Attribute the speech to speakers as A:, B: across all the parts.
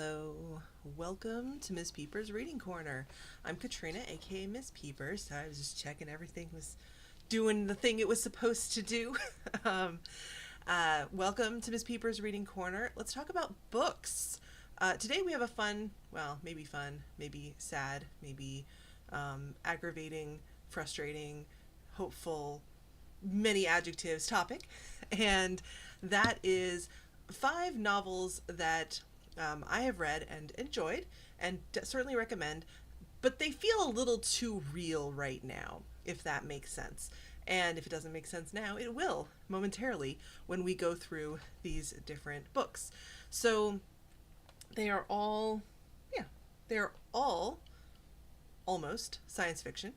A: Hello, welcome to Miss Peepers Reading Corner. I'm Katrina, aka Miss Peepers. I was just checking everything was doing the thing it was supposed to do. um, Welcome to Miss Peepers Reading Corner. Let's talk about books. Today we have a fun, maybe sad, maybe aggravating, frustrating, hopeful, many adjectives topic, and that is five novels that I have read and enjoyed and certainly recommend, but they feel a little too real right now, if that makes sense. And if it doesn't make sense now, it will momentarily when we go through these different books. So they are all, yeah, they're all almost science fiction,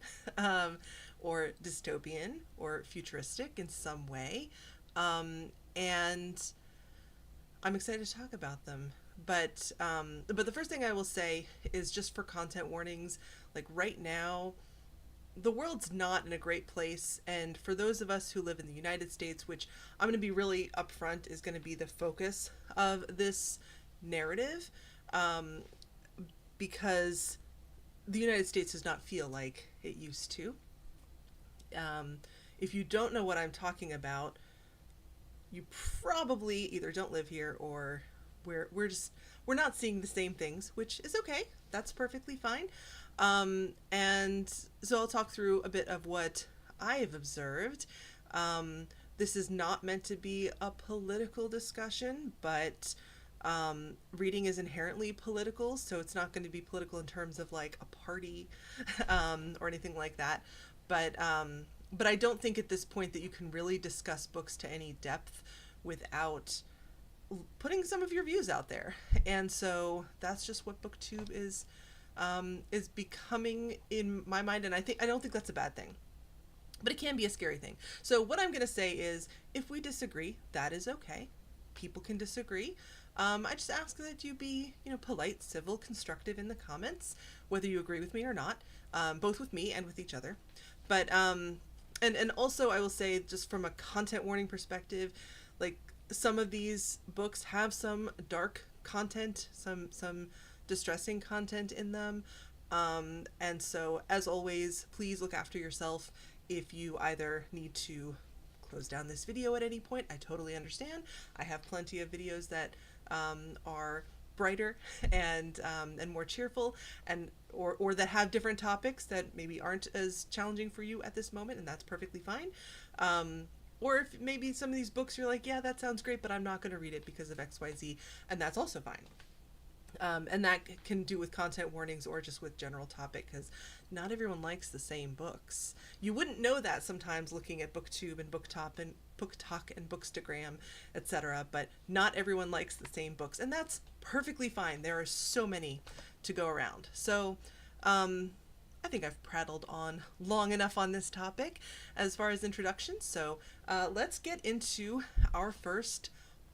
A: or dystopian or futuristic in some way. And I'm excited to talk about them. But the first thing I will say is just for content warnings. Like right now, the world's not in a great place, and for those of us who live in the United States, which I'm going to be really upfront, is going to be the focus of this narrative, um, because the United States does not feel like it used to. Um, if you don't know what I'm talking about, you probably either don't live here or we're not seeing the same things, which is okay. That's perfectly fine. And so I'll talk through a bit of what I have observed. This is not meant to be a political discussion, but reading is inherently political, so it's not going to be political in terms of like a party or anything like that. But I don't think at this point that you can really discuss books to any depth without putting some of your views out there. And so that's just what BookTube is becoming in my mind, and I don't think that's a bad thing. But it can be a scary thing. So what I'm going to say is, if we disagree, that is okay. People can disagree. I just ask that you be, polite, civil, constructive in the comments, whether you agree with me or not, both with me and with each other. But and also I will say, just from a content warning perspective, like some of these books have some dark content, some distressing content in them. And so, as always, please look after yourself. If you either need to close down this video at any point, I totally understand. I have plenty of videos that are brighter and more cheerful, and or that have different topics that maybe aren't as challenging for you at this moment, and that's perfectly fine. Or if maybe some of these books you're like, yeah, that sounds great, but I'm not going to read it because of XYZ, and that's also fine. And that can do with content warnings or just with general topic, because not everyone likes the same books. You wouldn't know that sometimes looking at BookTube and BookTok and Bookstagram, etc. But not everyone likes the same books, and that's perfectly fine. There are so many to go around. So I think I've prattled on long enough on this topic as far as introductions. So let's get into our first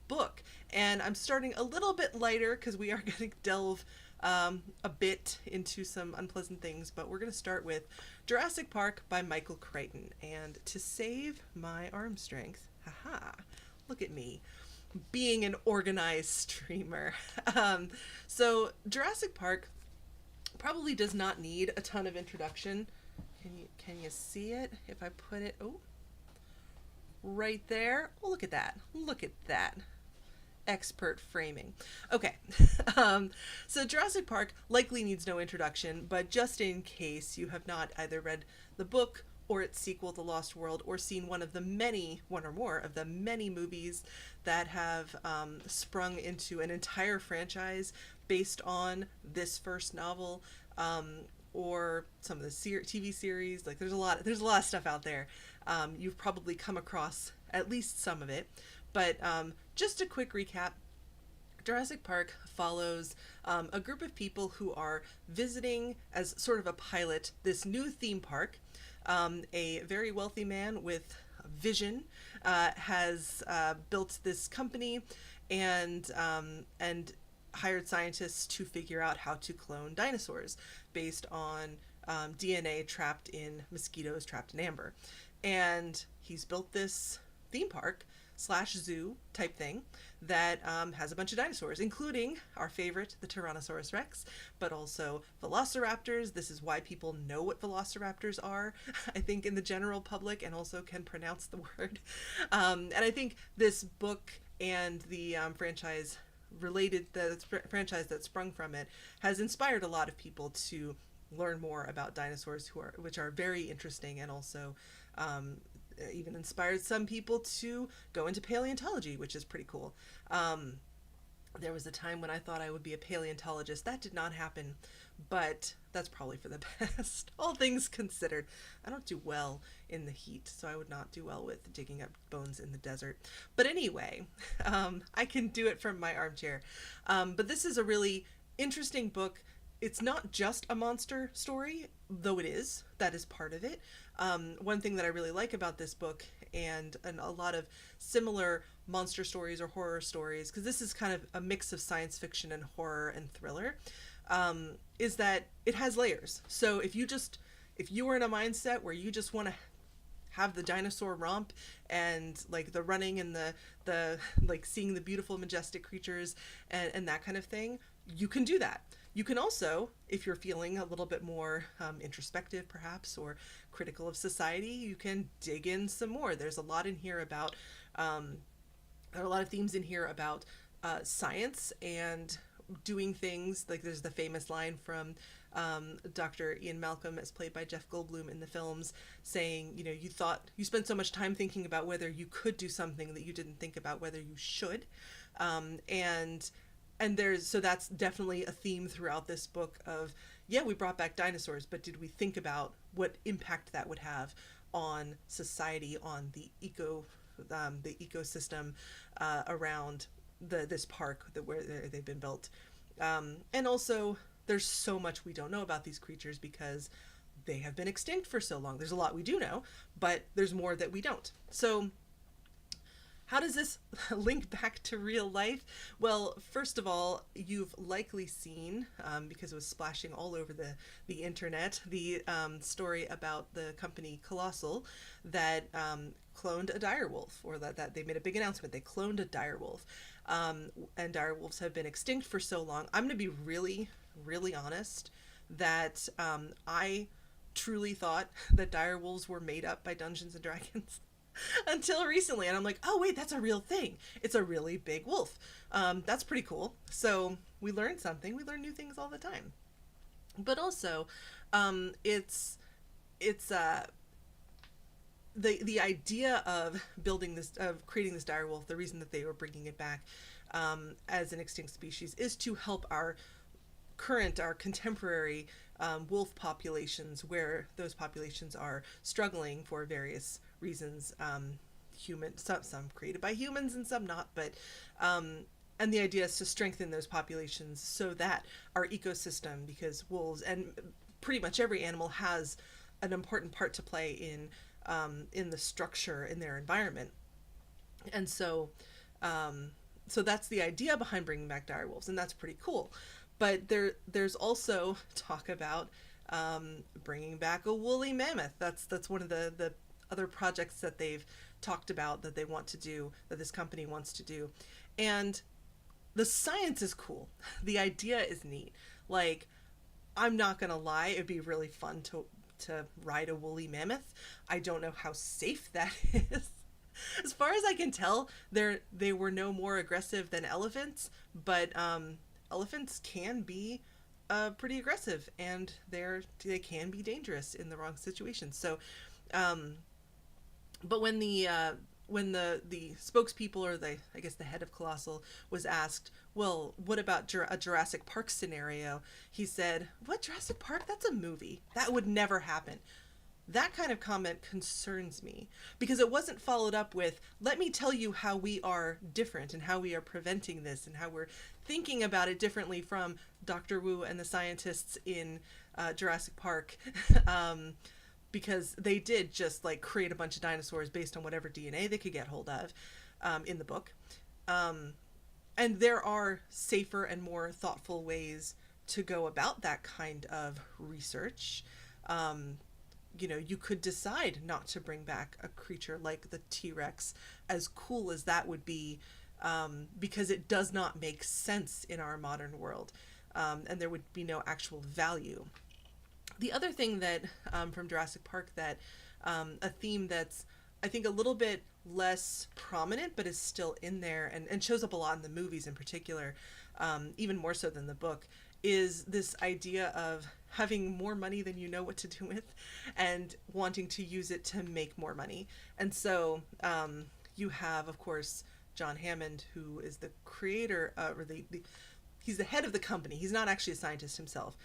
A: book. And I'm starting a little bit lighter because we are going to delve a bit into some unpleasant things, but we're going to start with Jurassic Park by Michael Crichton. And to save my arm strength, haha, look at me being an organized streamer. So Jurassic Park probably does not need a ton of introduction. Can you see it if I put it right there? Oh, look at that. Look at that. Expert framing. Okay. So Jurassic Park likely needs no introduction, but just in case you have not either read the book or its sequel, The Lost World, or seen one or more of the many movies that have sprung into an entire franchise based on this first novel, or some of the TV series. Like there's a lot of stuff out there. You've probably come across at least some of it. But just a quick recap. Jurassic Park follows a group of people who are visiting as sort of a pilot this new theme park. A very wealthy man with vision has built this company and hired scientists to figure out how to clone dinosaurs based on DNA trapped in mosquitoes trapped in amber. And he's built this theme park slash zoo type thing that has a bunch of dinosaurs, including our favorite, the Tyrannosaurus Rex, but also velociraptors. This is why people know what velociraptors are, I think, in the general public, and also can pronounce the word. And I think this book and the franchise that sprung from it has inspired a lot of people to learn more about dinosaurs, which are very interesting, and also um, even inspired some people to go into paleontology, which is pretty cool. Um, there was a time when I thought I would be a paleontologist. That did not happen, but that's probably for the best. All things considered, I don't do well in the heat, so I would not do well with digging up bones in the desert. But anyway, I can do it from my armchair. But this is a really interesting book. It's not just a monster story, though it is. That is part of it. One thing that I really like about this book, and a lot of similar monster stories or horror stories, because this is kind of a mix of science fiction and horror and thriller, is that it has layers. So if you were in a mindset where you just want to have the dinosaur romp and like the running and the like seeing the beautiful majestic creatures and that kind of thing, you can do that. You can also, if you're feeling a little bit more introspective perhaps, or critical of society, you can dig in some more. There's a lot in here about there are a lot of themes in here about science and doing things. Like there's the famous line from Dr. Ian Malcolm, as played by Jeff Goldblum in the films, saying, you know, you spent so much time thinking about whether you could do something that you didn't think about whether you should. So that's definitely a theme throughout this book of, yeah, we brought back dinosaurs, but did we think about what impact that would have on society, on the ecosystem around this park where they've been built. And also, there's so much we don't know about these creatures because they have been extinct for so long. There's a lot we do know, but there's more that we don't. So how does this link back to real life? Well, first of all, you've likely seen, because it was splashing all over the internet, the story about the company Colossal that cloned a direwolf, or that they made a big announcement. They cloned a direwolf. And direwolves have been extinct for so long. I'm going to be really, really honest that I truly thought that direwolves were made up by Dungeons and Dragons. Until recently, and I'm like, oh wait, that's a real thing. It's a really big wolf. That's pretty cool. So we learned something. We learn new things all the time. But also, it's the idea of creating this direwolf. The reason that they were bringing it back as an extinct species is to help our contemporary wolf populations, where those populations are struggling for various reasons, some created by humans and some not, but and the idea is to strengthen those populations so that our ecosystem, because wolves and pretty much every animal has an important part to play in the structure in their environment, and so that's the idea behind bringing back direwolves, and that's pretty cool. But there's also talk about bringing back a woolly mammoth. That's one of the other projects that they've talked about that they want to do, that this company wants to do. And the science is cool. The idea is neat. Like, I'm not gonna lie, it'd be really fun to ride a woolly mammoth. I don't know how safe that is. As far as I can tell, they were no more aggressive than elephants, but elephants can be pretty aggressive, and they can be dangerous in the wrong situation. So, but when the spokespeople, or I guess the head of Colossal, was asked, well, what about a Jurassic Park scenario? He said, what, Jurassic Park? That's a movie. That would never happen. That kind of comment concerns me, because it wasn't followed up with, let me tell you how we are different and how we are preventing this and how we're thinking about it differently from Dr. Wu and the scientists in Jurassic Park. Because they did just like create a bunch of dinosaurs based on whatever DNA they could get hold of in the book. And there are safer and more thoughtful ways to go about that kind of research. you could decide not to bring back a creature like the T-Rex, as cool as that would be, because it does not make sense in our modern world, and there would be no actual value. The other thing that, from Jurassic Park, that a theme that's, I think, a little bit less prominent but is still in there, and shows up a lot in the movies in particular, even more so than the book, is this idea of having more money than you know what to do with, and wanting to use it to make more money. And so you have, of course, John Hammond, who is the creator, or he's the head of the company. He's not actually a scientist himself.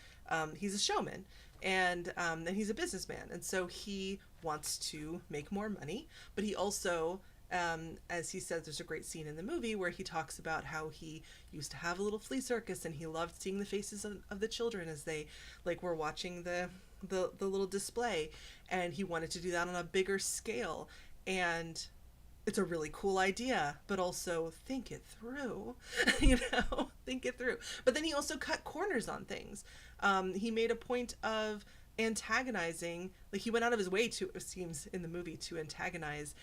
A: He's a showman, and he's a businessman, and so he wants to make more money. But he also, as he says, there's a great scene in the movie where he talks about how he used to have a little flea circus, and he loved seeing the faces of the children as they were watching the little display, and he wanted to do that on a bigger scale. And it's a really cool idea, but also think it through, think it through. But then he also cut corners on things. He made a point of antagonizing, like he went out of his way to, it seems in the movie, to antagonize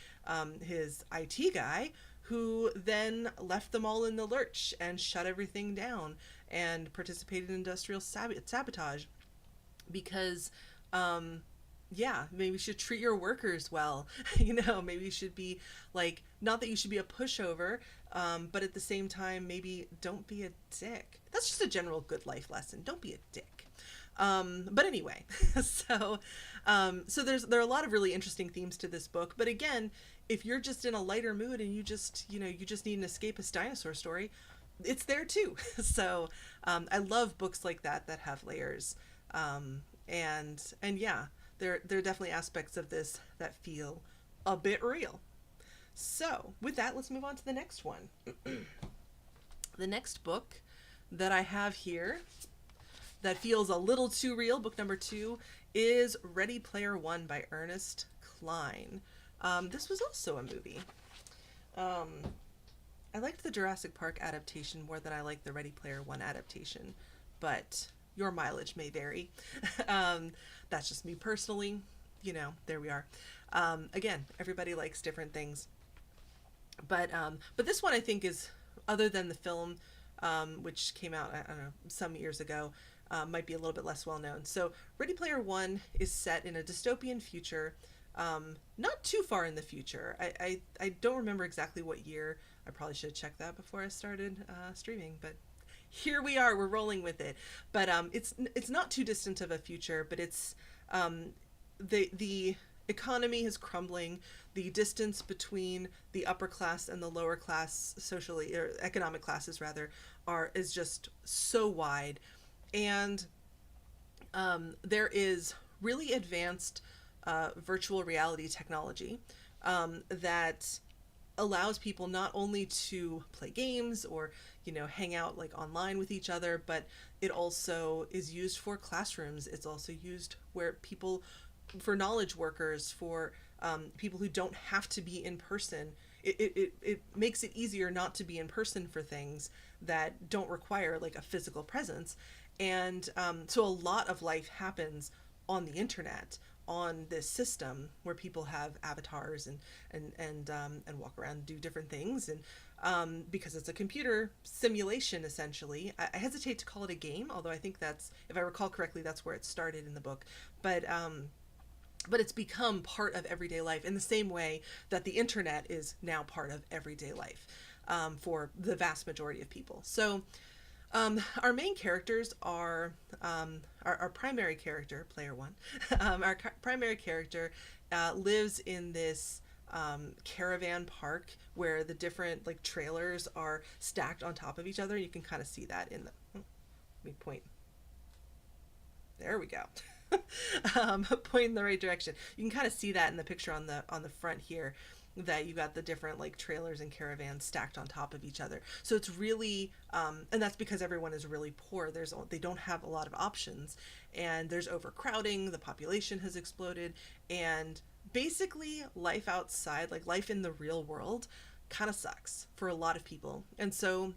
A: his IT guy, who then left them all in the lurch and shut everything down and participated in industrial sabotage. Because yeah, maybe you should treat your workers well. Maybe you should be like, not that you should be a pushover, but at the same time, maybe don't be a dick. That's just a general good life lesson. Don't be a dick. But anyway, so there are a lot of really interesting themes to this book. But again, if you're just in a lighter mood and you just need an escapist dinosaur story, it's there too. So I love books like that have layers. And yeah, there are definitely aspects of this that feel a bit real. So with that, let's move on to the next one. The next book that I have here that feels a little too real, book number 2, is Ready Player One by Ernest Cline. This was also a movie. I liked the Jurassic Park adaptation more than I liked the Ready Player One adaptation, but your mileage may vary. That's just me personally. There we are. Again, everybody likes different things. But this one I think is, other than the film, which came out, I don't know, some years ago, might be a little bit less well known. So Ready Player One is set in a dystopian future, not too far in the future. I don't remember exactly what year. I probably should have checked that before I started streaming, but here we are, we're rolling with it. But it's not too distant of a future, but it's the economy is crumbling. The distance between the upper class and the lower class, socially, or economic classes rather, is just so wide. And there is really advanced virtual reality technology that allows people not only to play games or hang out like online with each other, but it also is used for classrooms. It's also used for knowledge workers, for people who don't have to be in person. It makes it easier not to be in person for things that don't require like a physical presence. And so a lot of life happens on the internet, on this system where people have avatars and walk around and do different things. And because it's a computer simulation, essentially, I hesitate to call it a game, although I think that's, if I recall correctly, that's where it started in the book. But it's become part of everyday life in the same way that the internet is now part of everyday life for the vast majority of people. So our main characters are our primary character, player one. Our primary character lives in this caravan park where the different like trailers are stacked on top of each other. You can kind of see that in the. Let me point. There we go. Point in the right direction. You can kind of see that in the picture on the front here, that you got the different like trailers and caravans stacked on top of each other. So it's really and that's because everyone is really poor. They don't have a lot of options, and there's overcrowding. The population has exploded, and basically life outside, like life in the real world, kind of sucks for a lot of people. And so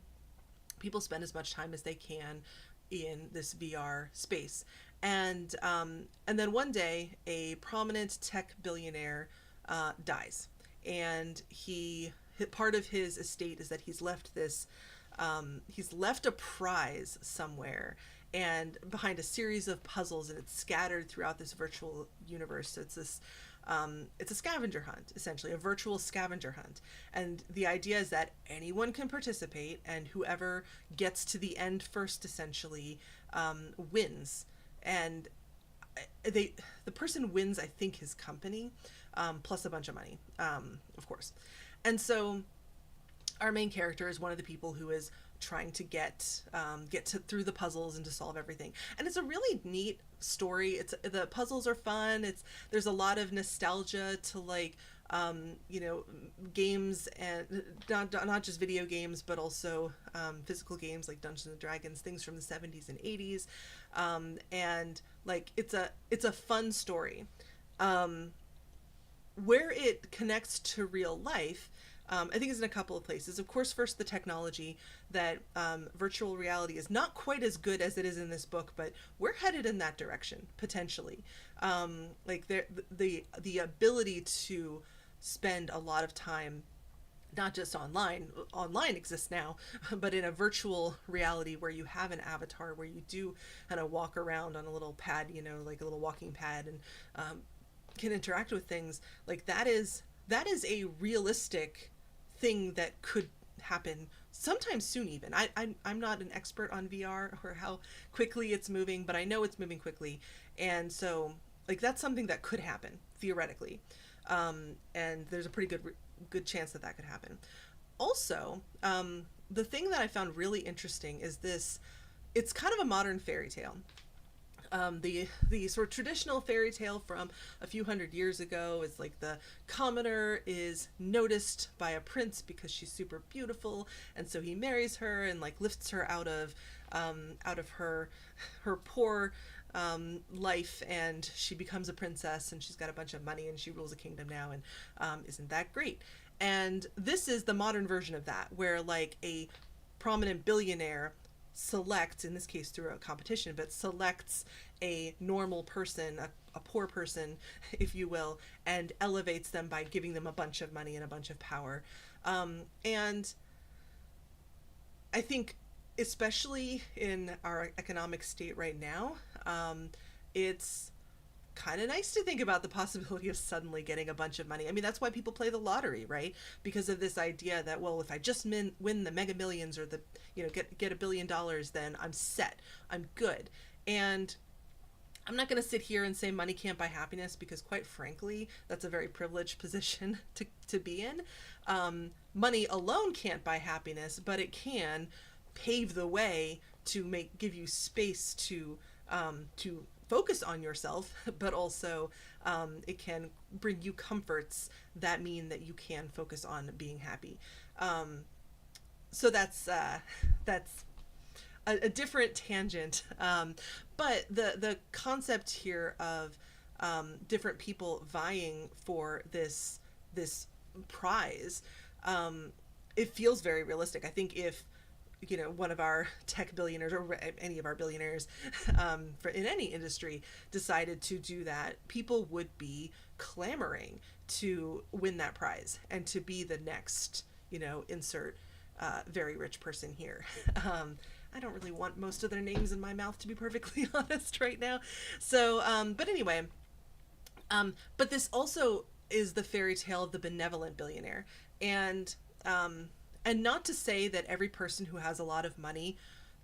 A: people spend as much time as they can in this VR space. And then one day, a prominent tech billionaire dies, and part of his estate is that he's left a prize somewhere, and behind a series of puzzles, and it's scattered throughout this virtual universe. So it's a scavenger hunt, essentially a virtual scavenger hunt, and the idea is that anyone can participate, and whoever gets to the end first, essentially, wins. And the person wins, I think, his company, plus a bunch of money, of course. And so our main character is one of the people who is trying to through the puzzles and to solve everything. And it's a really neat story. The puzzles are fun. There's a lot of nostalgia to, like, games, and not just video games, but also physical games like Dungeons and Dragons, things from the 70s and 80s. And like it's a fun story. Where it connects to real life, I think, is in a couple of places. Of course, first, the technology, that virtual reality is not quite as good as it is in this book, but we're headed in that direction, potentially. Like the ability to spend a lot of time, not just online exists now, but in a virtual reality where you have an avatar, where you do kind of walk around on a little pad, like a little walking pad, and can interact with things. Like that is a realistic thing that could happen sometime soon. Even I'm not an expert on VR or how quickly it's moving, but I know it's moving quickly, and so, like, that's something that could happen theoretically. And there's a pretty good chance that could happen. Also, the thing that I found really interesting is this. It's kind of a modern fairy tale. The sort of traditional fairy tale from a few hundred years ago is like the commoner is noticed by a prince because she's super beautiful, and so he marries her and, like, lifts her out of her poor life, and she becomes a princess, and she's got a bunch of money, and she rules a kingdom now, and isn't that great? And this is the modern version of that, where, like, a prominent billionaire selects, in this case through a competition, but selects a normal person, a poor person, if you will, and elevates them by giving them a bunch of money and a bunch of power. And I think, especially in our economic state right now, it's kind of nice to think about the possibility of suddenly getting a bunch of money. I mean, that's why people play the lottery, right? Because of this idea that, well, if I just win the Mega Millions, or get $1 billion, then I'm set, I'm good. And I'm not going to sit here and say money can't buy happiness, because, quite frankly, that's a very privileged position to be in. Money alone can't buy happiness, but it can pave the way to give you space to focus on yourself, but also it can bring you comforts that mean that you can focus on being happy. So that's a different tangent, but the concept here of different people vying for this prize, it feels very realistic. I think if one of our tech billionaires, or any of our billionaires, in any industry, decided to do that, people would be clamoring to win that prize and to be the next, insert very rich person here. I don't really want most of their names in my mouth, to be perfectly honest, right now. So, but anyway, but this also is the fairy tale of the benevolent billionaire. And not to say that every person who has a lot of money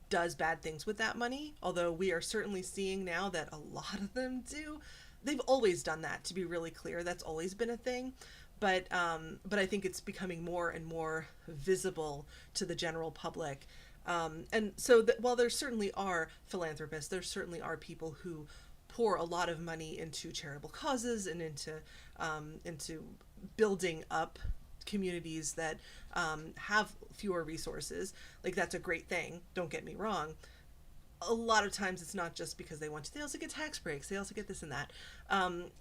A: does bad things with that money, although we are certainly seeing now that a lot of them do. They've always done that, to be really clear. That's always been a thing. But I think it's becoming more and more visible to the general public. And so while there certainly are philanthropists, there certainly are people who pour a lot of money into charitable causes and into building up communities that have fewer resources. Like, that's a great thing, don't get me wrong. A lot of times it's not just because they want to. They also get tax breaks, they also get this and that.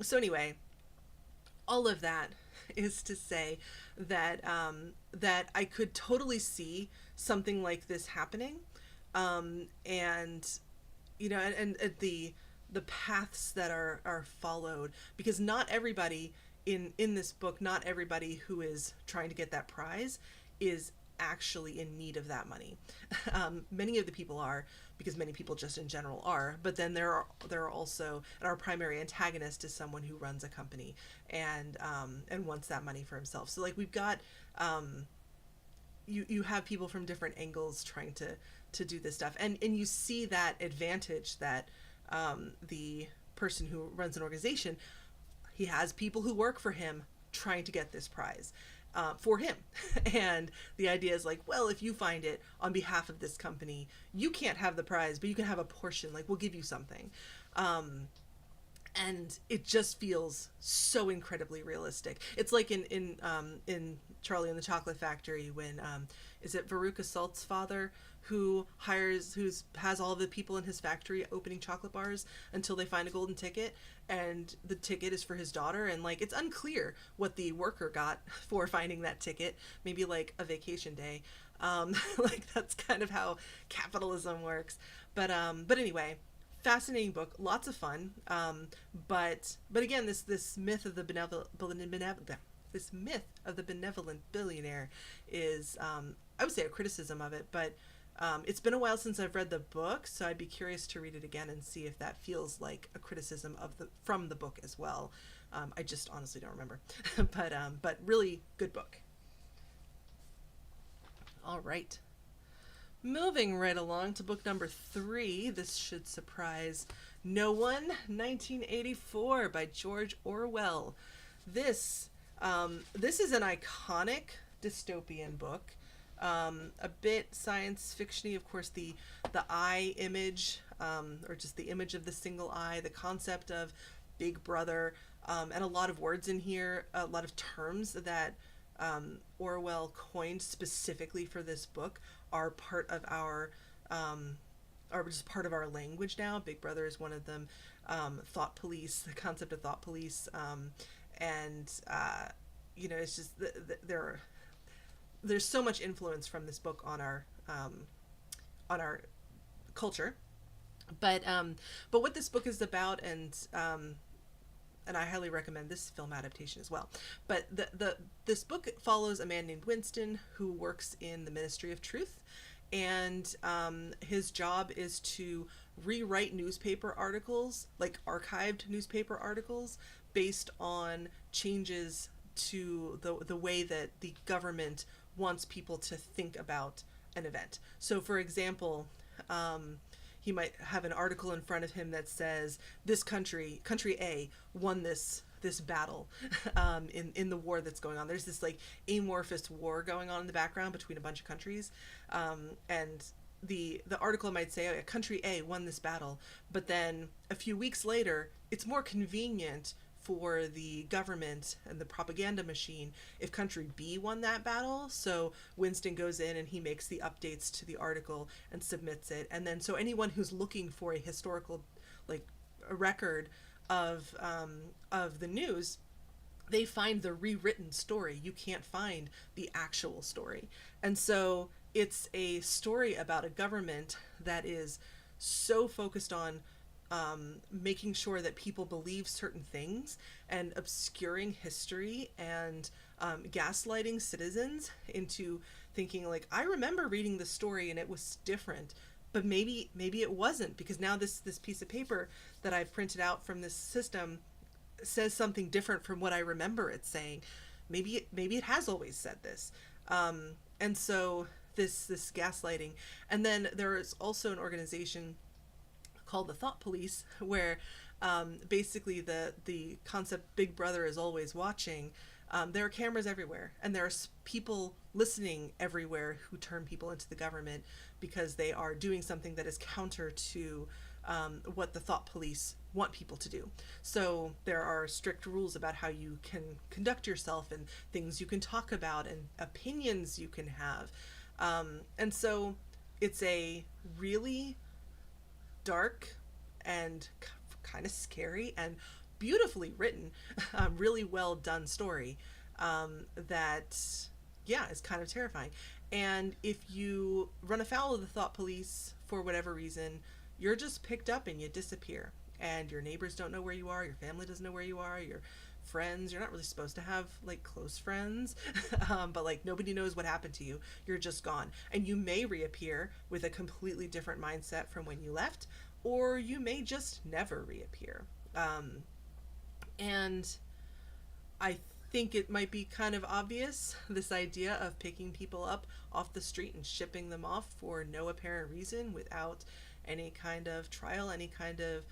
A: So anyway, all of that is to say that that I could totally see something like this happening, and and the paths that are followed, because not everybody in this book, not everybody who is trying to get that prize is actually in need of that money. Many of the people are, because many people just in general are. But then there are also, and our primary antagonist is someone who runs a company and wants that money for himself. So like we've got you have people from different angles trying to do this stuff, and you see that advantage that the person who runs an organization, he has people who work for him trying to get this prize for him. And the idea is like, well, if you find it on behalf of this company, you can't have the prize, but you can have a portion, like we'll give you something. And it just feels so incredibly realistic. It's like in Charlie and the Chocolate Factory when is it Veruca Salt's father who has all the people in his factory opening chocolate bars until they find a golden ticket, and the ticket is for his daughter, and like it's unclear what the worker got for finding that ticket, maybe like a vacation day. Like that's kind of how capitalism works. But anyway, fascinating book, lots of fun. But again, this myth of the this myth of the benevolent billionaire is, I would say, a criticism of it. But it's been a while since I've read the book, so I'd be curious to read it again and see if that feels like a criticism from the book as well. I just honestly don't remember. But really good book. All right. Moving right along to book number 3. This should surprise no one. 1984 by George Orwell. This is an iconic dystopian book. A bit science fictiony, of course. The eye image, or just the image of the single eye, the concept of Big Brother, and a lot of words in here, a lot of terms that Orwell coined specifically for this book are part of our are just part of our language now. Big Brother is one of them. Thought police, the concept of thought police, and it's just there's so much influence from this book on our culture. But what this book is about, and I highly recommend this film adaptation as well. But this book follows a man named Winston who works in the Ministry of Truth, and his job is to rewrite newspaper articles, like archived newspaper articles, based on changes to the way that the government wants people to think about an event. So, for example, he might have an article in front of him that says this country A won this battle in the war that's going on. There's this like amorphous war going on in the background between a bunch of countries, and the article might say, oh, country A won this battle, but then a few weeks later it's more convenient for the government and the propaganda machine if country B won that battle. So Winston goes in and he makes the updates to the article and submits it. And then so anyone who's looking for a historical, like a record of the news, they find the rewritten story. You can't find the actual story. And so it's a story about a government that is so focused on making sure that people believe certain things and obscuring history and gaslighting citizens into thinking like, I remember reading the story and it was different, but maybe it wasn't, because now this piece of paper that I've printed out from this system says something different from what I remember it saying. Maybe it has always said this. And so this gaslighting. And then there is also an organization called the Thought Police, where basically the concept Big Brother is always watching. There are cameras everywhere, and there are people listening everywhere who turn people into the government because they are doing something that is counter to what the Thought Police want people to do. So there are strict rules about how you can conduct yourself and things you can talk about and opinions you can have. And so it's a really dark and kind of scary and beautifully written, really well done story that, yeah, is kind of terrifying. And if you run afoul of the Thought Police for whatever reason, you're just picked up and you disappear. and your neighbors don't know where you are, your family doesn't know where you are, your friends, you're not really supposed to have like close friends, but like nobody knows what happened to you. You're just gone, and you may reappear with a completely different mindset from when you left, or you may just never reappear. And I think it might be kind of obvious, this idea of picking people up off the street and shipping them off for no apparent reason, without any kind of trial, any kind of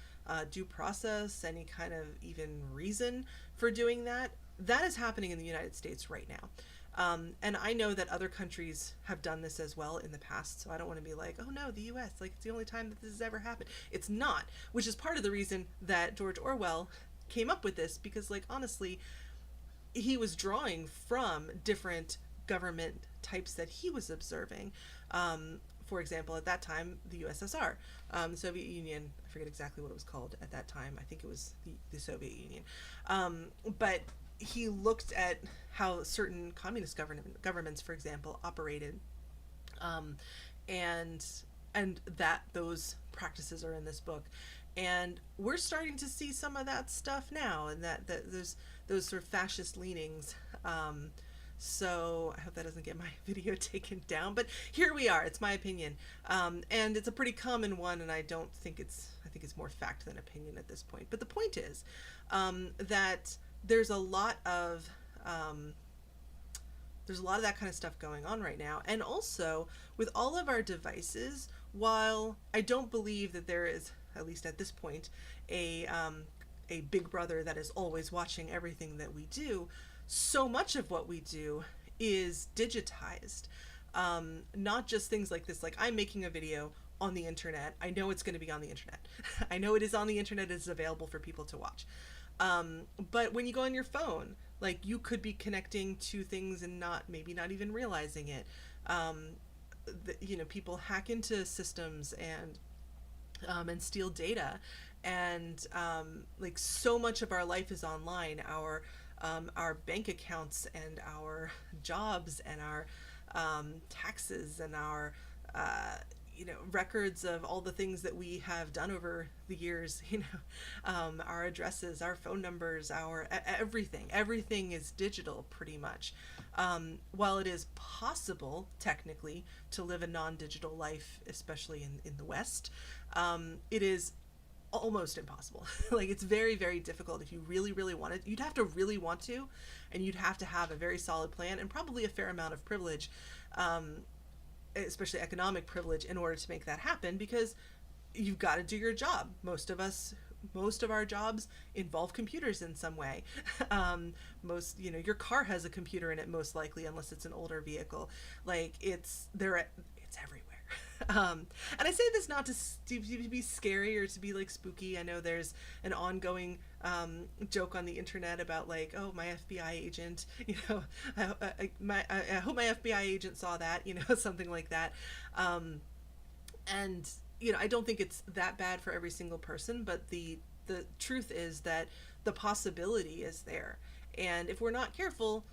A: due process, any kind of even reason for doing that. That is happening in the United States right now. And I know that other countries have done this as well in the past, so I don't want to be like, oh no, the US, like it's the only time that this has ever happened. It's not, which is part of the reason that George Orwell came up with this, because like honestly, he was drawing from different government types that he was observing. For example, at that time, the USSR, the Soviet Union, I forget exactly what it was called at that time. I think it was the Soviet Union. But he looked at how certain communist governments, for example, operated, and that those practices are in this book. And we're starting to see some of that stuff now, and that there's those sort of fascist leanings. So I hope that doesn't get my video taken down, but here we are. It's my opinion, and it's a pretty common one, and I think it's more fact than opinion at this point. But the point is that there's a lot of that kind of stuff going on right now. And also with all of our devices, while I don't believe that there is, at least at this point, a big brother that is always watching everything that we do, so much of what we do is digitized. Not just things like this, like I'm making a video on the internet. I know it's going to be on the internet. I know it is on the internet. It's available for people to watch. But when you go on your phone, like you could be connecting to things and maybe not even realizing it. People hack into systems and steal data, and like so much of our life is online. Our bank accounts and our jobs and our taxes and our records of all the things that we have done over the years, our addresses, our phone numbers, our everything is digital pretty much. While it is possible technically to live a non-digital life, especially in the West, it is almost impossible. Like it's very, very difficult. If you really, really want it, you'd have to really want to, and you'd have to have a very solid plan and probably a fair amount of privilege, especially economic privilege, in order to make that happen, because you've got to do your job. Most of our jobs involve computers in some way. Your car has a computer in it, most likely, unless it's an older vehicle. Like it's everywhere. And I say this not to be scary or to be like spooky. I know there's an ongoing joke on the internet about like, oh, my FBI agent, I hope my FBI agent saw that, something like that. And I don't think it's that bad for every single person, but the truth is that the possibility is there, and if we're not careful,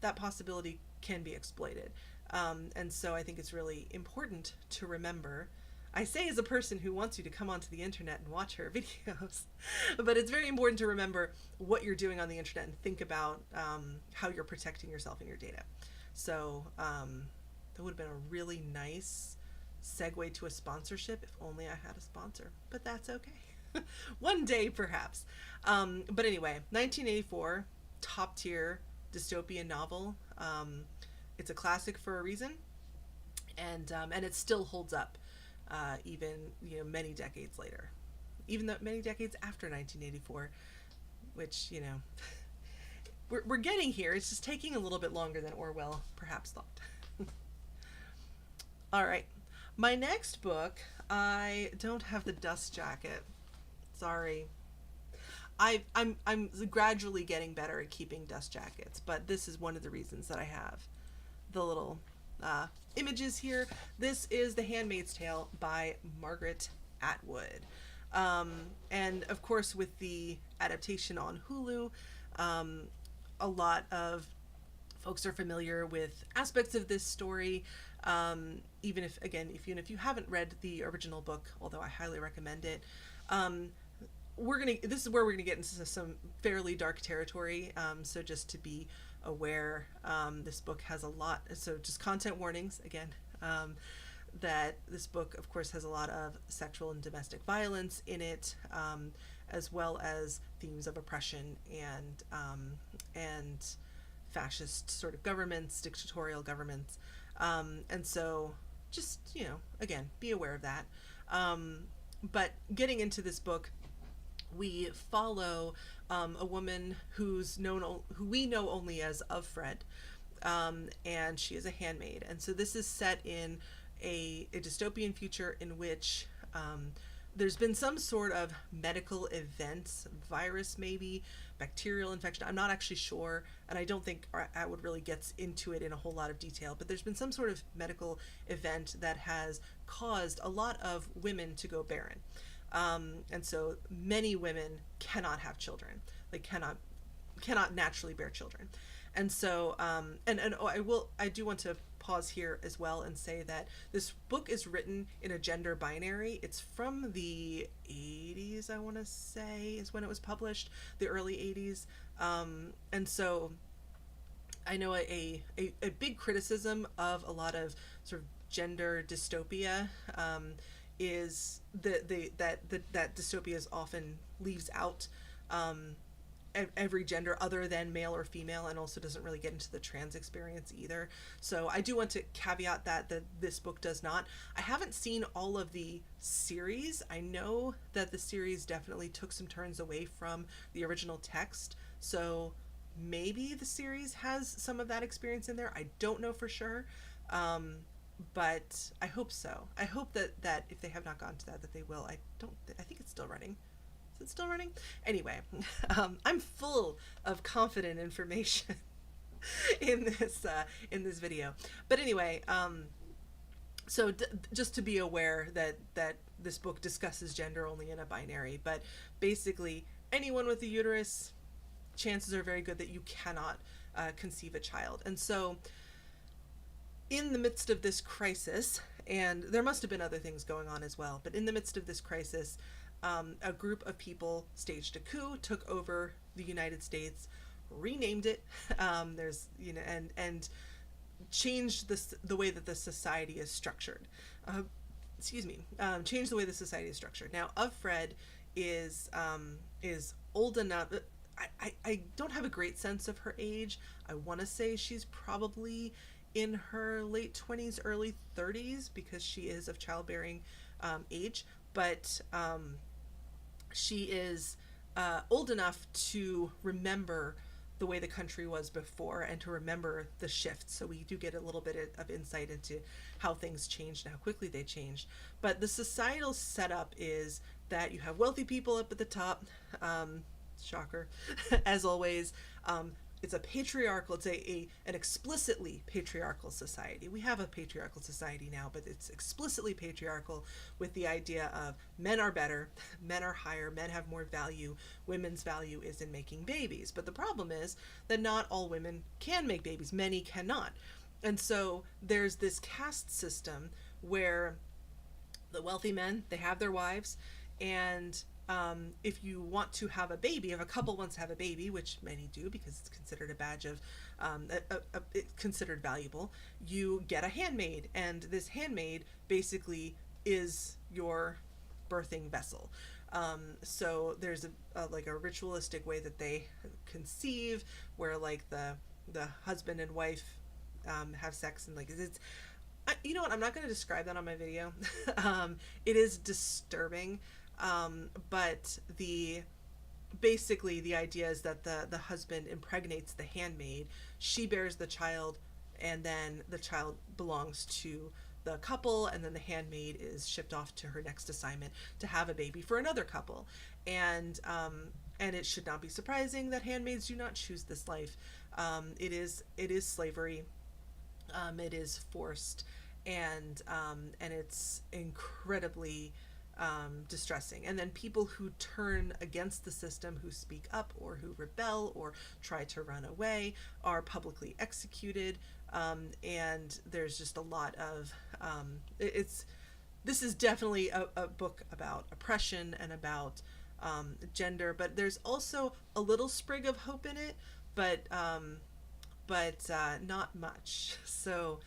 A: that possibility can be exploited. And so I think it's really important to remember. I say as a person who wants you to come onto the internet and watch her videos, but it's very important to remember what you're doing on the internet and think about how you're protecting yourself and your data. So that would have been a really nice segue to a sponsorship if only I had a sponsor, but that's okay. One day perhaps. But anyway, 1984, top tier dystopian novel. It's a classic for a reason, and it still holds up, even many decades later, even though many decades after 1984, which we're getting here. It's just taking a little bit longer than Orwell perhaps thought. All right, my next book, I don't have the dust jacket. Sorry. I'm gradually getting better at keeping dust jackets, but this is one of the reasons that I have the little images here. This is The Handmaid's Tale by Margaret Atwood. And of course, with the adaptation on Hulu, a lot of folks are familiar with aspects of this story. Even if you haven't read the original book, although I highly recommend it, this is where we're gonna get into some fairly dark territory. So just to be aware, this book has a lot. So just content warnings again. That this book, of course, has a lot of sexual and domestic violence in it, as well as themes of oppression and fascist sort of governments, dictatorial governments, and so just again, be aware of that. But getting into this book, we follow a woman who we know only as of Fred, and she is a handmaid. And so this is set in a dystopian future in which there's been some sort of medical event, virus maybe, bacterial infection. I'm not actually sure, and I don't think Atwood really gets into it in a whole lot of detail, but there's been some sort of medical event that has caused a lot of women to go barren. And so many women cannot have children, like cannot naturally bear children. And so I do want to pause here as well and say that this book is written in a gender binary. It's from the 80s, I want to say, is when it was published, the early 80s. And so I know a big criticism of a lot of sort of gender dystopia is that dystopia often leaves out every gender other than male or female, and also doesn't really get into the trans experience either. So I do want to caveat that this book does not. I haven't seen all of the series. I know that the series definitely took some turns away from the original text, so maybe the series has some of that experience in there. I don't know for sure, but I hope so. I hope that if they have not gotten to that they will. I think it's still running. Is it still running? Anyway, I'm full of confident information in this video. But anyway, so just to be aware that this book discusses gender only in a binary, but basically anyone with a uterus, chances are very good that you cannot conceive a child. And so in the midst of this crisis, and there must have been other things going on as well, but in the midst of this crisis, a group of people staged a coup, took over the United States, renamed it, and changed the way that the society is structured. Changed the way the society is structured. Now, Of Fred is old enough. I don't have a great sense of her age. I want to say she's probably in her late 20s, early 30s, because she is of childbearing age, but she is old enough to remember the way the country was before and to remember the shifts. So we do get a little bit of insight into how things changed and how quickly they changed. But the societal setup is that you have wealthy people up at the top, shocker, as always. It's a patriarchal, it's an explicitly patriarchal society. We have a patriarchal society now, but it's explicitly patriarchal, with the idea of men are better, men are higher, men have more value, women's value is in making babies. But the problem is that not all women can make babies, many cannot. And so there's this caste system where the wealthy men, they have their wives, and if you want to have a baby, if a couple wants to have a baby, which many do because it's considered a badge of, it's considered valuable, you get a handmaid, and this handmaid basically is your birthing vessel. So there's a ritualistic way that they conceive, where like the husband and wife have sex, and like it's. You know what? I'm not going to describe that on my video. It is disturbing. But basically the idea is that the husband impregnates the handmaid, she bears the child, and then the child belongs to the couple, and then the handmaid is shipped off to her next assignment to have a baby for another couple. And it should not be surprising that handmaids do not choose this life. It is slavery. It is forced, and it's incredibly distressing. And then people who turn against the system, who speak up or who rebel or try to run away, are publicly executed. And there's just a lot of this is definitely a book about oppression and about gender, but there's also a little sprig of hope in it, but not much. So,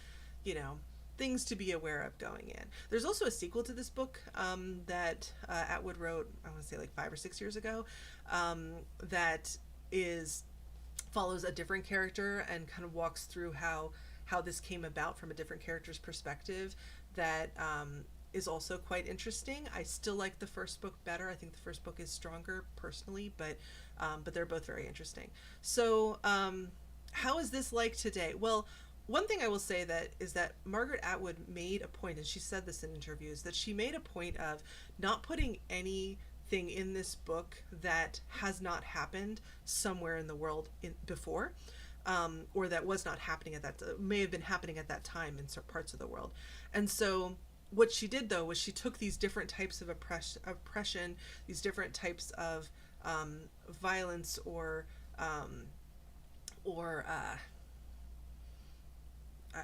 A: you know, things to be aware of going in. There's also a sequel to this book that Atwood wrote, I want to say like 5 or 6 years ago, that is follows a different character and kind of walks through how this came about from a different character's perspective. That is also quite interesting. I still like the first book better. I think the first book is stronger personally, but they're both very interesting. So, how is this like today? Well, one thing I will say that is that Margaret Atwood made a point, and she said this in interviews, that she made a point of not putting anything in this book that has not happened somewhere in the world before, or that was not happening at that, may have been happening at that time in certain parts of the world. And so what she did though was she took these different types of oppression, these different types of violence or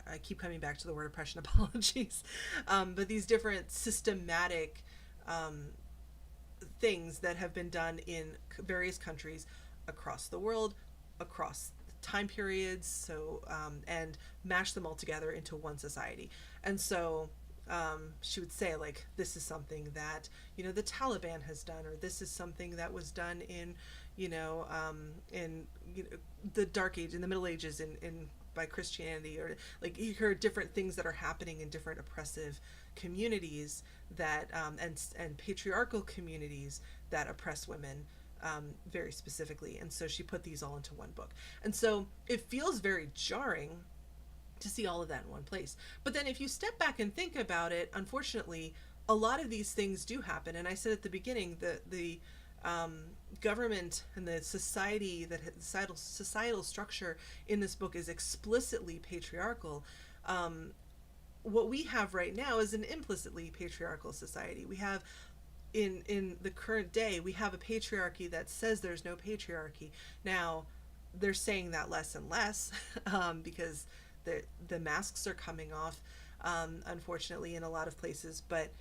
A: I keep coming back to the word oppression, apologies, but these different systematic things that have been done in various countries across the world, across time periods, so and mash them all together into one society. And so she would say, like, this is something that, you know, the Taliban has done, or this is something that was done in, in the Dark Age, in the Middle Ages, in by Christianity, or like you hear different things that are happening in different oppressive communities that and patriarchal communities that oppress women very specifically. And so she put these all into one book. And so it feels very jarring to see all of that in one place. But then if you step back and think about it, unfortunately, a lot of these things do happen. And I said at the beginning that the government and the society, that societal structure in this book is explicitly patriarchal. What we have right now is an implicitly patriarchal society. We have in the current day, we have a patriarchy that says there's no patriarchy. Now, they're saying that less and less because the masks are coming off, unfortunately, in a lot of places. But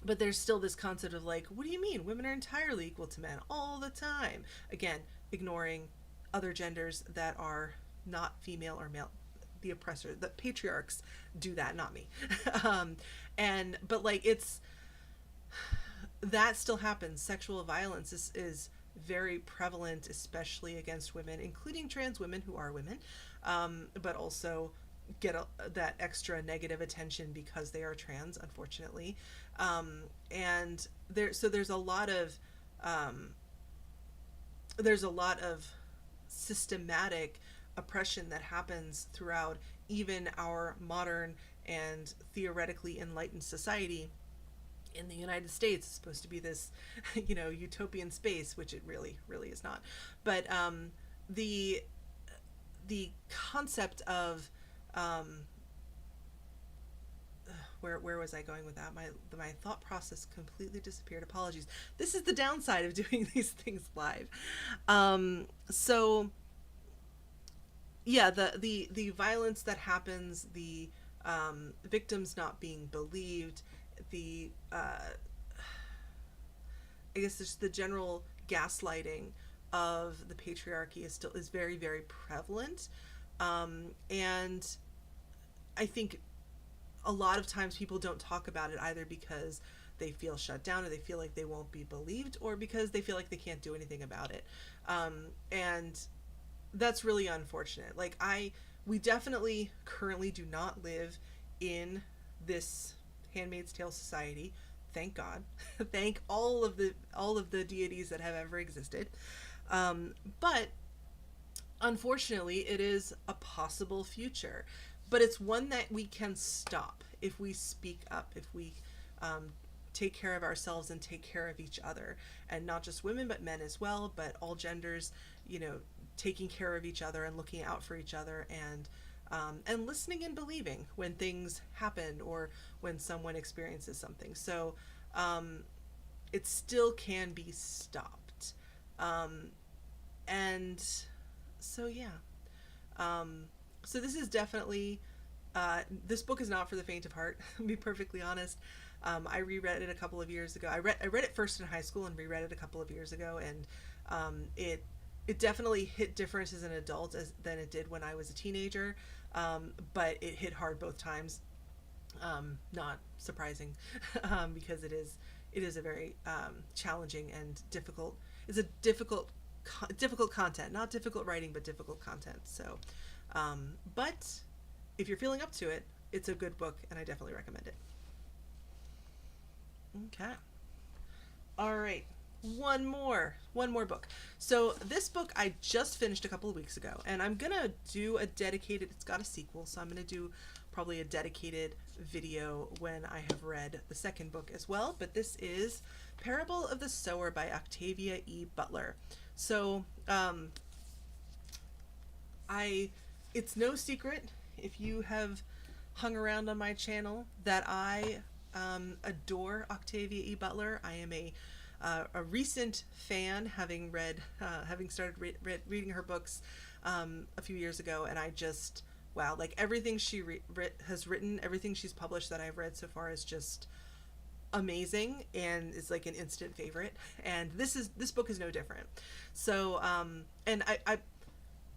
A: there's still this concept of like, what do you mean? Women are entirely equal to men all the time. Again, ignoring other genders that are not female or male. The oppressor, the patriarchs do that, not me. But like that still happens. Sexual violence is very prevalent, especially against women, including trans women who are women, but also get that extra negative attention because they are trans, unfortunately. And there's a lot of systematic oppression that happens throughout even our modern and theoretically enlightened society. In the United States, it's supposed to be this, utopian space, which it really, really is not. But the concept of where was I going with that? My thought process completely disappeared. Apologies. This is the downside of doing these things live. So yeah, the violence that happens, the victims not being believed, I guess just the general gaslighting of the patriarchy is very, very prevalent. And I think a lot of times people don't talk about it either because they feel shut down, or they feel like they won't be believed, or because they feel like they can't do anything about it. And that's really unfortunate. Like we definitely currently do not live in this Handmaid's Tale society. Thank God. Thank all of the deities that have ever existed. But unfortunately, it is a possible future. But it's one that we can stop if we speak up, if we take care of ourselves and take care of each other. And not just women, but men as well, but all genders, taking care of each other and looking out for each other, and listening and believing when things happen or when someone experiences something. So it still can be stopped. And so, yeah. So this is definitely, this book is not for the faint of heart, to be perfectly honest. I reread it a couple of years ago. I read it first in high school and reread it a couple of years ago, and it definitely hit different as an adult than it did when I was a teenager. But it hit hard both times. Not surprising, because it is a very challenging and difficult. It's a difficult content, not difficult writing, but difficult content. So, but if you're feeling up to it, it's a good book, and I definitely recommend it. Okay. All right. One more book. So this book I just finished a couple of weeks ago, and I'm gonna do a dedicated. It's got a sequel, so I'm gonna do probably a dedicated video when I have read the second book as well. But this is Parable of the Sower by Octavia E. Butler. So I it's no secret, if you have hung around on my channel, that I adore Octavia E. Butler. I am a recent fan, having started reading her books a few years ago, and I just, wow, like everything she has written, everything she's published that I've read so far is just amazing, and is like an instant favorite. And this book is no different. So and I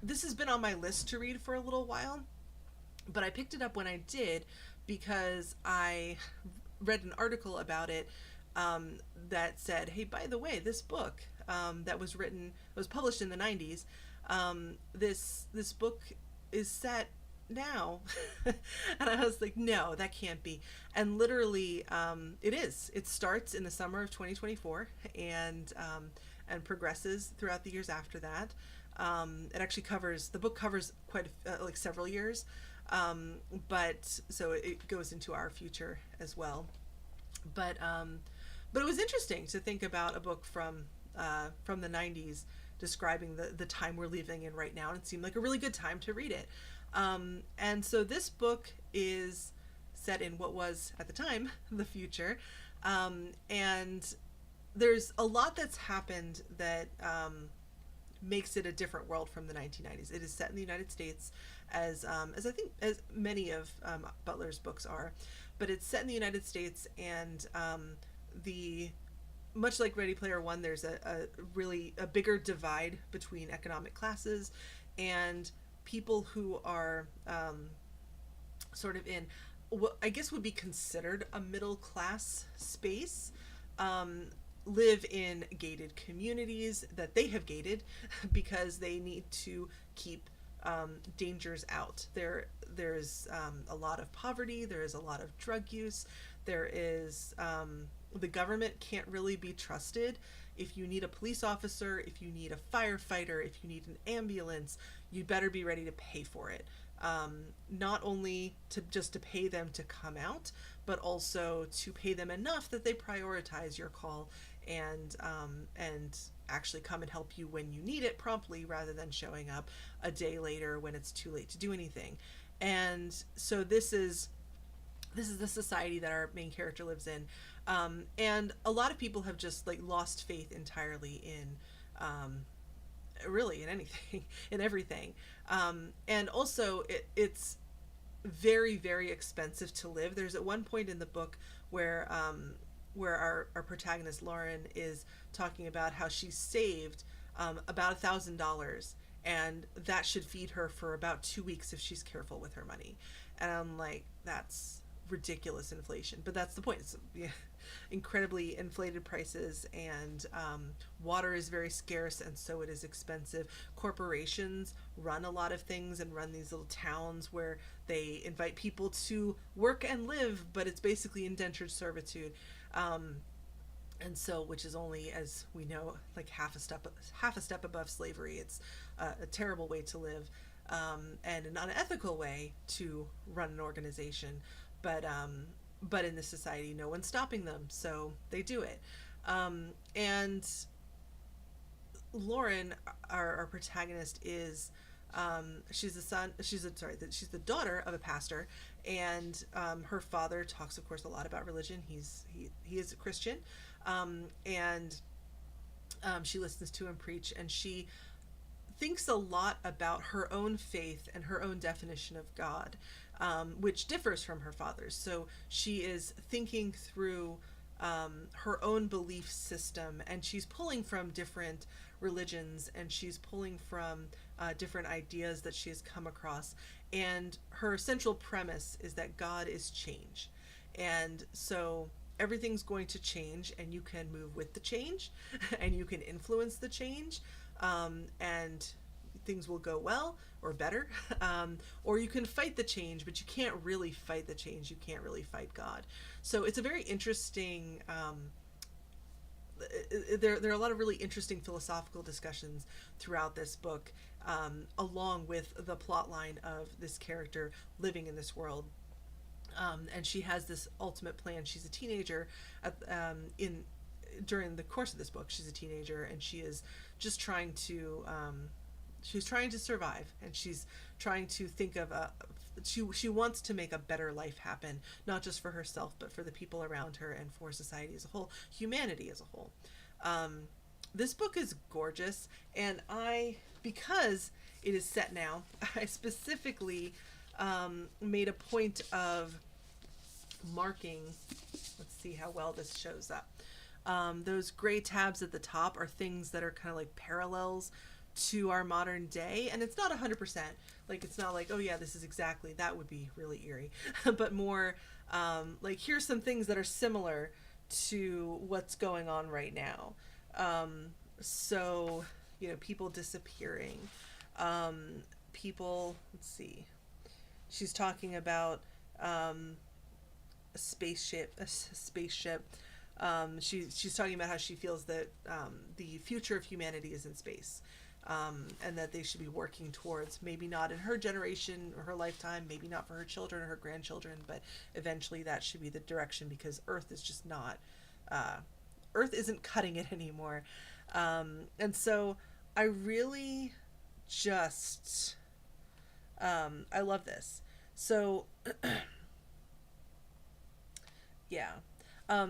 A: this has been on my list to read for a little while, but I picked it up when I did because I read an article about it, that said, "Hey, by the way, this book that was published in the '90s. This book is set now," and I was like, "No, that can't be." And literally, it is. It starts in the summer of 2024, and progresses throughout the years after that. The book covers quite like several years, but so it goes into our future as well. But it was interesting to think about a book from the '90s describing the time we're living in right now, and it seemed like a really good time to read it. And so this book is set in what was at the time the future, and there's a lot that's happened that makes it a different world from the 1990s. It is set in the United States, as I think as many of Butler's books are, but it's set in the United States, and the much like Ready Player One, there's a really a bigger divide between economic classes, and people who are sort of in what I guess would be considered a middle class space, live in gated communities that they have gated because they need to keep dangers out. There's a lot of poverty. There is a lot of drug use. There is the government can't really be trusted. If you need a police officer, if you need a firefighter, if you need an ambulance, you better be ready to pay for it. Not only to pay them to come out, but also to pay them enough that they prioritize your call, and actually come and help you when you need it promptly, rather than showing up a day later when it's too late to do anything. And so this is the society that our main character lives in, and a lot of people have just like lost faith entirely in really in anything in everything, and also it's very, very expensive to live. There's at one point in the book where our protagonist Lauren is talking about how she saved about $1,000, and that should feed her for about 2 weeks if she's careful with her money. And I'm like, that's ridiculous inflation. But that's the point. It's, yeah, incredibly inflated prices, and water is very scarce, and so it is expensive. Corporations run a lot of things and run these little towns where they invite people to work and live, but it's basically indentured servitude. And so, which is only, as we know, like half a step above slavery. It's a terrible way to live, and an unethical way to run an organization. But in this society, no one's stopping them, so they do it. And Lauren, our protagonist, is she's the daughter of a pastor, and her father talks, of course, a lot about religion. He is a Christian, and she listens to him preach, and she thinks a lot about her own faith and her own definition of God. which differs from her father's. So she is thinking through her own belief system, and she's pulling from different religions, and she's pulling from different ideas that she has come across. And her central premise is that God is change. And so everything's going to change, and you can move with the change, and you can influence the change, and things will go well or better. Or you can fight the change, but you can't really fight the change. You can't really fight God. So it's a very interesting. There are a lot of really interesting philosophical discussions throughout this book, along with the plot line of this character living in this world. And she has this ultimate plan. She's a teenager in during the course of this book. She's a teenager, and she is just trying to she's trying to survive, and she's trying to think of a she wants to make a better life happen, not just for herself, but for the people around her and for society as a whole, humanity as a whole. This book is gorgeous, and because it is set now, I specifically made a point of marking. Let's see how well this shows up. Those gray tabs at the top are things that are kind of like parallels to our modern day, and it's not 100%. Like, it's not like, oh yeah, this is exactly, that would be really eerie, but more like, here's some things that are similar to what's going on right now. So, people disappearing, people, let's see, she's talking about a spaceship. She's talking about how she feels that the future of humanity is in space, and that they should be working towards, maybe not in her generation or her lifetime, maybe not for her children or her grandchildren, but eventually that should be the direction, because Earth is just not, Earth isn't cutting it anymore. And so I really just, I love this. So, yeah. I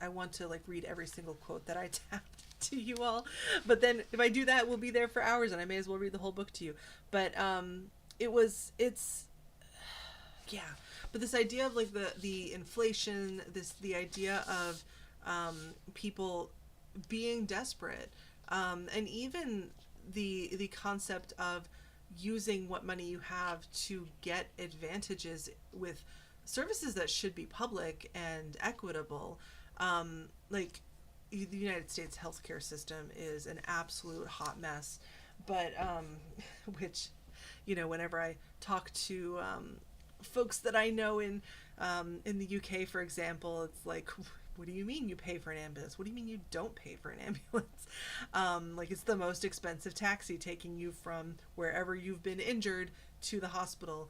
A: want to like read every single quote that I tapped to you all, but then if I do that, we'll be there for hours, and I may as well read the whole book to you. But yeah. But this idea of like the inflation, the idea of people being desperate, and even the concept of using what money you have to get advantages with services that should be public and equitable. Like, the United States healthcare system is an absolute hot mess, but which, whenever I talk to folks that I know in the UK, for example, it's like, what do you mean you pay for an ambulance? What do you mean you don't pay for an ambulance? Like, it's the most expensive taxi taking you from wherever you've been injured to the hospital.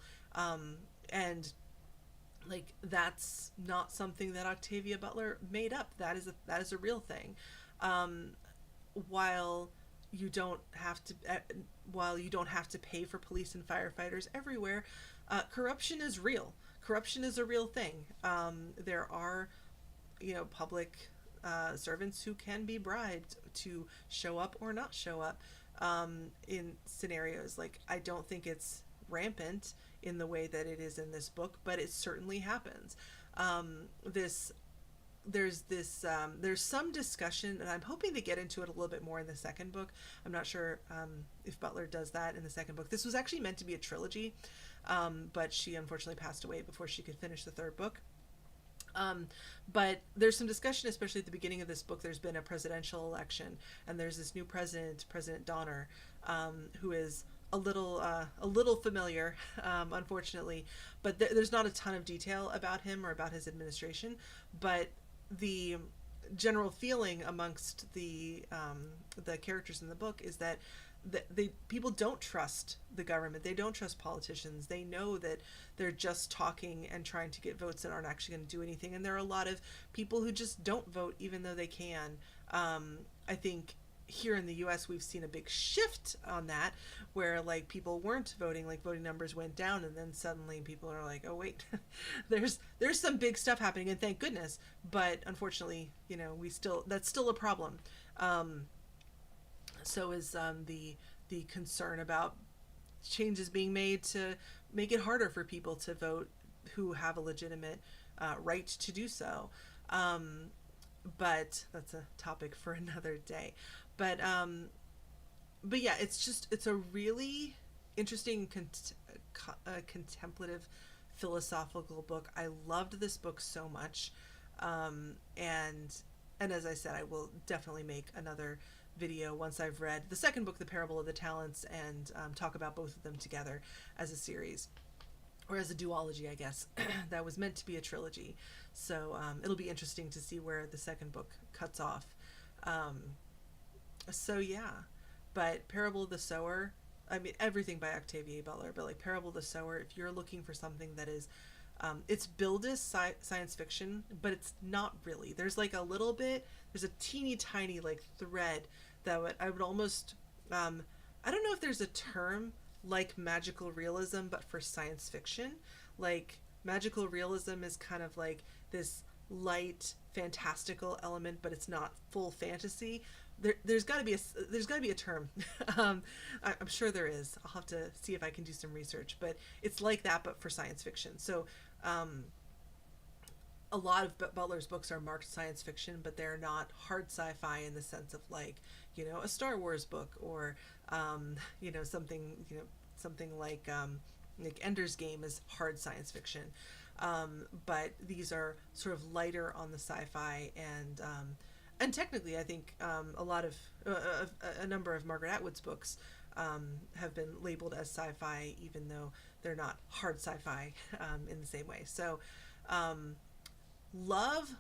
A: And like, that's not something that Octavia Butler made up. That is a real thing. While you don't have to pay for police and firefighters everywhere, corruption is real. Corruption is a real thing. There are, public servants who can be bribed to show up or not show up in scenarios. Like, I don't think it's rampant in the way that it is in this book, but it certainly happens. There's some discussion, and I'm hoping to get into it a little bit more in the second book. I'm not sure if Butler does that in the second book. This was actually meant to be a trilogy, but she unfortunately passed away before she could finish the third book. But there's some discussion, especially at the beginning of this book. There's been a presidential election, and there's this new president, President Donner, who is a little familiar, unfortunately, but there's not a ton of detail about him or about his administration. But the general feeling amongst the characters in the book is that people don't trust the government. They don't trust politicians. They know that they're just talking and trying to get votes and aren't actually going to do anything. And there are a lot of people who just don't vote, even though they can. I think here in the US we've seen a big shift on that, where like people weren't voting, like voting numbers went down, and then suddenly people are like, oh wait, there's some big stuff happening, and thank goodness. But unfortunately, that's still a problem. So is the concern about changes being made to make it harder for people to vote who have a legitimate right to do so. But that's a topic for another day. But but yeah, it's a really interesting contemplative philosophical book. I loved this book so much, and as I said, I will definitely make another video once I've read the second book, The Parable of the Talents, and talk about both of them together as a series, or as a duology, I guess. That was meant to be a trilogy. So it'll be interesting to see where the second book cuts off. So yeah, but Parable of the Sower, I mean, everything by Octavia Butler, but like Parable of the Sower, if you're looking for something that is, it's billed as science fiction, but it's not really. There's like a little bit, there's a teeny tiny like thread that I would almost, I don't know if there's a term like magical realism, but for science fiction. Like magical realism is kind of like this light fantastical element, but it's not full fantasy. There's got to be a term. I'm sure there is. I'll have to see if I can do some research, but it's like that, but for science fiction. So a lot of Butler's books are marked science fiction, but they're not hard sci-fi in the sense of like, a Star Wars book, or something like Ender's Game is hard science fiction. But these are sort of lighter on the sci-fi, and technically I think a lot of a number of Margaret Atwood's books have been labeled as sci-fi, even though they're not hard sci-fi in the same way. So love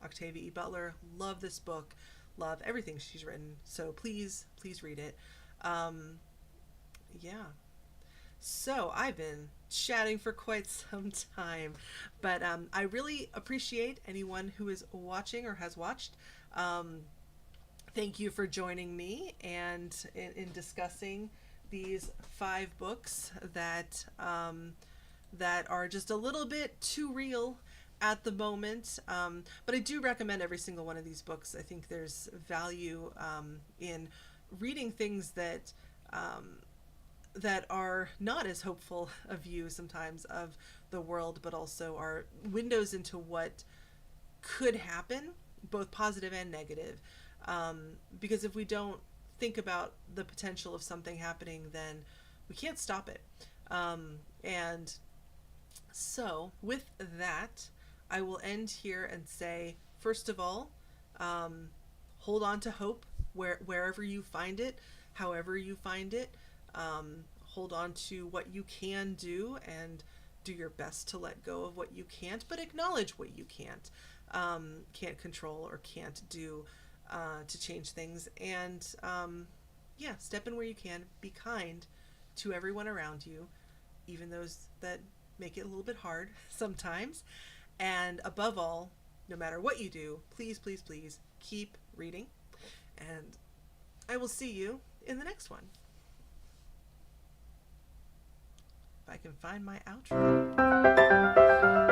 A: Octavia E. Butler. Love this book. Love everything she's written. So please read it. Yeah. So I've been chatting for quite some time, but I really appreciate anyone who is watching or has watched. Thank you for joining me and in discussing these 5 books that that are just a little bit too real at the moment, but I do recommend every single one of these books. I think there's value in reading things that that are not as hopeful a view sometimes of the world, but also are windows into what could happen, both positive and negative. Because if we don't think about the potential of something happening, then we can't stop it. And so with that, I will end here and say, first of all, hold on to hope wherever you find it, however you find it. Hold on to what you can do and do your best to let go of what you can't, but acknowledge what you can't control or can't do to change things. And yeah, step in where you can. Be kind to everyone around you, even those that make it a little bit hard sometimes. And above all, no matter what you do, please keep reading. And I will see you in the next one. If I can find my outro.